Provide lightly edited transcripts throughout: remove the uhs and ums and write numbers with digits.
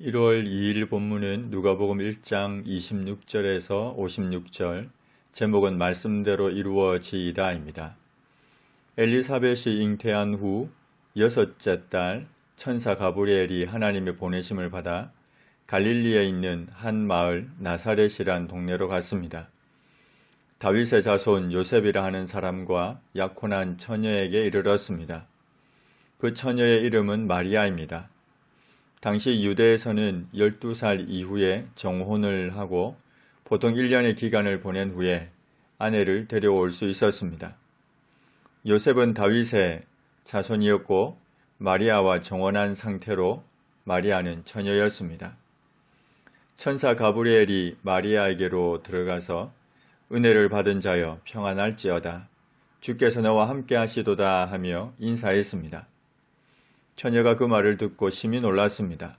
1월 2일 본문은 누가복음 1장 26절에서 56절, 제목은 말씀대로 이루어지이다입니다. 엘리사벳이 잉태한 후 여섯째 달 천사 가브리엘이 하나님의 보내심을 받아 갈릴리에 있는 한 마을 나사렛이란 동네로 갔습니다. 다윗의 자손 요셉이라 하는 사람과 약혼한 처녀에게 이르렀습니다. 그 처녀의 이름은 마리아입니다. 당시 유대에서는 12살 이후에 정혼을 하고 보통 1년의 기간을 보낸 후에 아내를 데려올 수 있었습니다. 요셉은 다윗의 자손이었고 마리아와 정혼한 상태로 마리아는 처녀였습니다. 천사 가브리엘이 마리아에게로 들어가서 은혜를 받은 자여 평안할지어다. 주께서 너와 함께 하시도다 하며 인사했습니다. 처녀가 그 말을 듣고 심히 놀랐습니다.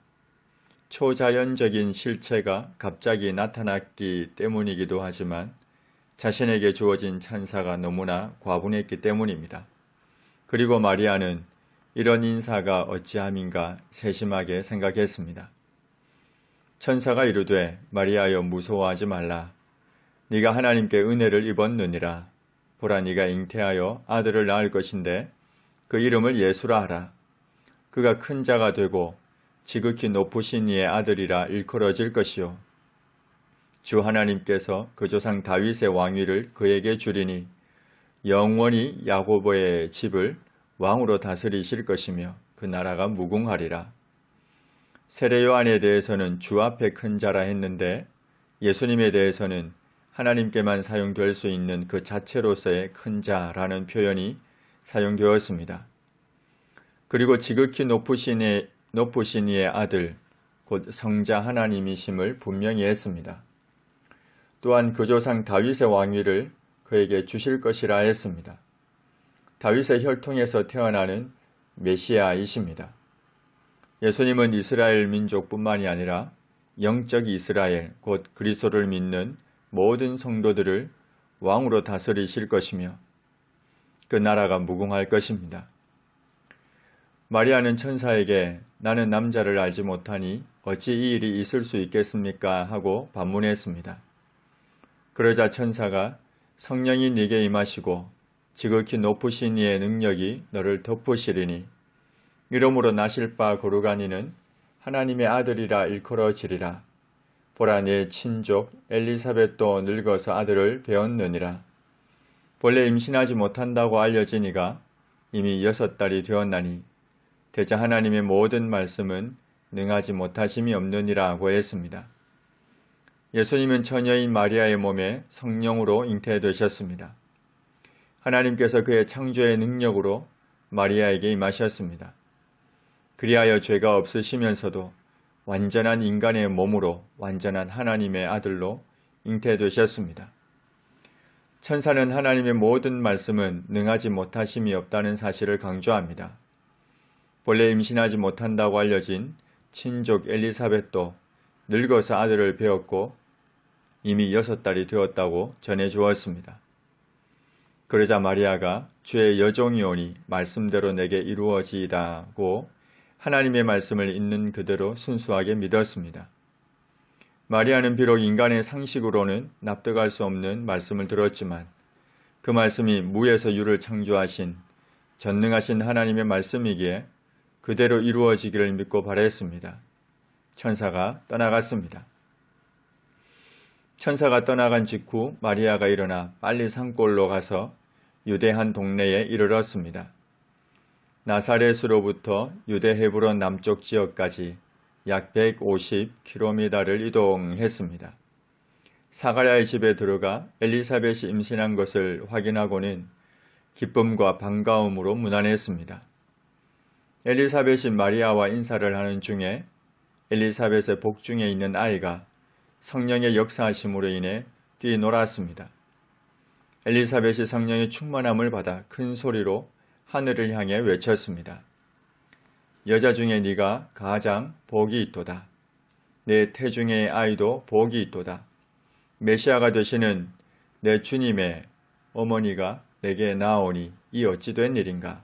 초자연적인 실체가 갑자기 나타났기 때문이기도 하지만 자신에게 주어진 찬사가 너무나 과분했기 때문입니다. 그리고 마리아는 이런 인사가 어찌함인가 세심하게 생각했습니다. 천사가 이르되 마리아여 무서워하지 말라. 네가 하나님께 은혜를 입었느니라. 보라 네가 잉태하여 아들을 낳을 것인데 그 이름을 예수라 하라. 그가 큰 자가 되고 지극히 높으신 이의 아들이라 일컬어질 것이요. 주 하나님께서 그 조상 다윗의 왕위를 그에게 주리니 영원히 야고보의 집을 왕으로 다스리실 것이며 그 나라가 무궁하리라. 세례 요한에 대해서는 주 앞에 큰 자라 했는데 예수님에 대해서는 하나님께만 사용될 수 있는 그 자체로서의 큰 자라는 표현이 사용되었습니다. 그리고 지극히 높으신 이의 아들, 곧 성자 하나님이심을 분명히 했습니다. 또한 그 조상 다윗의 왕위를 그에게 주실 것이라 했습니다. 다윗의 혈통에서 태어나는 메시아이십니다. 예수님은 이스라엘 민족뿐만이 아니라 영적 이스라엘, 곧 그리스도를 믿는 모든 성도들을 왕으로 다스리실 것이며 그 나라가 무궁할 것입니다. 마리아는 천사에게 나는 남자를 알지 못하니 어찌 이 일이 있을 수 있겠습니까? 하고 반문했습니다. 그러자 천사가 성령이 네게 임하시고 지극히 높으신 이의 능력이 너를 덮으시리니 이러므로 나실 바 거룩한 이는 하나님의 아들이라 일컬어지리라. 보라 네 친족 엘리사벳도 늙어서 아들을 배었느니라. 본래 임신하지 못한다고 알려진 이가 이미 6달이 되었나니 대자 하나님의 모든 말씀은 능하지 못하심이 없느니라고 했습니다. 예수님은 처녀인 마리아의 몸에 성령으로 잉태되셨습니다. 하나님께서 그의 창조의 능력으로 마리아에게 임하셨습니다. 그리하여 죄가 없으시면서도 완전한 인간의 몸으로 완전한 하나님의 아들로 잉태되셨습니다. 천사는 하나님의 모든 말씀은 능하지 못하심이 없다는 사실을 강조합니다. 본래 임신하지 못한다고 알려진 친족 엘리사벳도 늙어서 아들을 배었고 이미 6달이 되었다고 전해주었습니다. 그러자 마리아가 주의 여종이오니 말씀대로 내게 이루어지이다고 하나님의 말씀을 있는 그대로 순수하게 믿었습니다. 마리아는 비록 인간의 상식으로는 납득할 수 없는 말씀을 들었지만 그 말씀이 무에서 유를 창조하신 전능하신 하나님의 말씀이기에 그대로 이루어지기를 믿고 바랬습니다. 천사가 떠나갔습니다. 천사가 떠나간 직후 마리아가 일어나 빨리 산골로 가서 유대 한 동네에 이르렀습니다. 나사렛으로부터 유대 헤브론 남쪽 지역까지 약 150km를 이동했습니다. 사가랴의 집에 들어가 엘리사벳이 임신한 것을 확인하고는 기쁨과 반가움으로 무난했습니다. 엘리사벳이 마리아와 인사를 하는 중에 엘리사벳의 복중에 있는 아이가 성령의 역사하심으로 인해 뛰놀았습니다. 엘리사벳이 성령의 충만함을 받아 큰 소리로 하늘을 향해 외쳤습니다. 여자 중에 네가 가장 복이 있도다. 내 태중의 아이도 복이 있도다. 메시아가 되시는 내 주님의 어머니가 내게 나오니 이 어찌 된 일인가.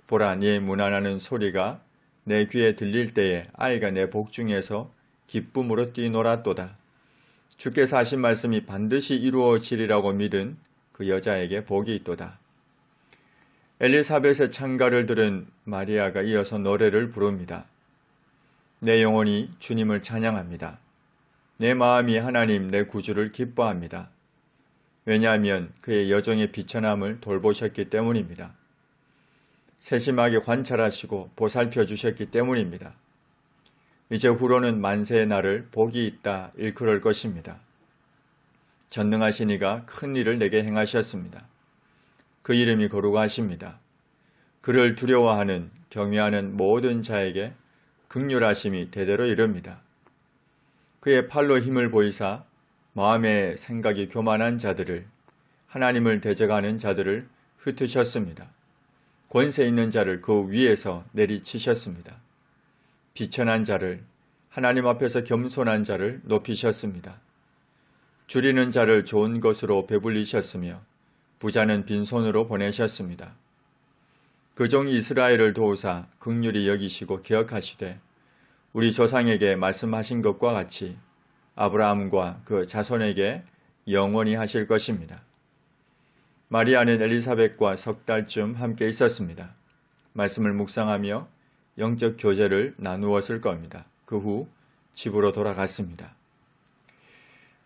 보라 네 무난하는 소리가 내 귀에 들릴 때에 아이가 내 복중에서 기쁨으로 뛰놀았도다. 주께서 하신 말씀이 반드시 이루어지리라고 믿은 그 여자에게 복이 있도다. 엘리사벳의 찬가를 들은 마리아가 이어서 노래를 부릅니다. 내 영혼이 주님을 찬양합니다. 내 마음이 하나님 내 구주를 기뻐합니다. 왜냐하면 그의 여종의 비천함을 돌보셨기 때문입니다. 세심하게 관찰하시고 보살펴 주셨기 때문입니다. 이제 후로는 만세의 날을 복이 있다 일컬을 것입니다. 전능하신 이가 큰 일을 내게 행하셨습니다. 그 이름이 거룩하십니다. 그를 두려워하는 경외하는 모든 자에게 긍휼하심이 대대로 이릅니다. 그의 팔로 힘을 보이사 마음의 생각이 교만한 자들을, 하나님을 대적하는 자들을 흩으셨습니다. 권세 있는 자를 그 위에서 내리치셨습니다. 비천한 자를, 하나님 앞에서 겸손한 자를 높이셨습니다. 줄이는 자를 좋은 것으로 배불리셨으며 부자는 빈손으로 보내셨습니다. 그 종 이스라엘을 도우사 긍휼히 여기시고 기억하시되 우리 조상에게 말씀하신 것과 같이 아브라함과 그 자손에게 영원히 하실 것입니다. 마리아는 엘리사벳과 석 달쯤 함께 있었습니다. 말씀을 묵상하며 영적 교제를 나누었을 겁니다. 그 후 집으로 돌아갔습니다.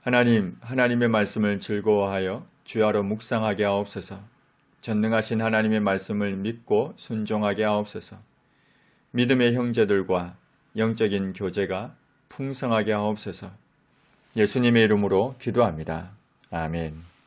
하나님, 하나님의 말씀을 즐거워하여 주야로 묵상하게 하옵소서. 전능하신 하나님의 말씀을 믿고 순종하게 하옵소서. 믿음의 형제들과 영적인 교제가 풍성하게 하옵소서. 예수님의 이름으로 기도합니다. 아멘.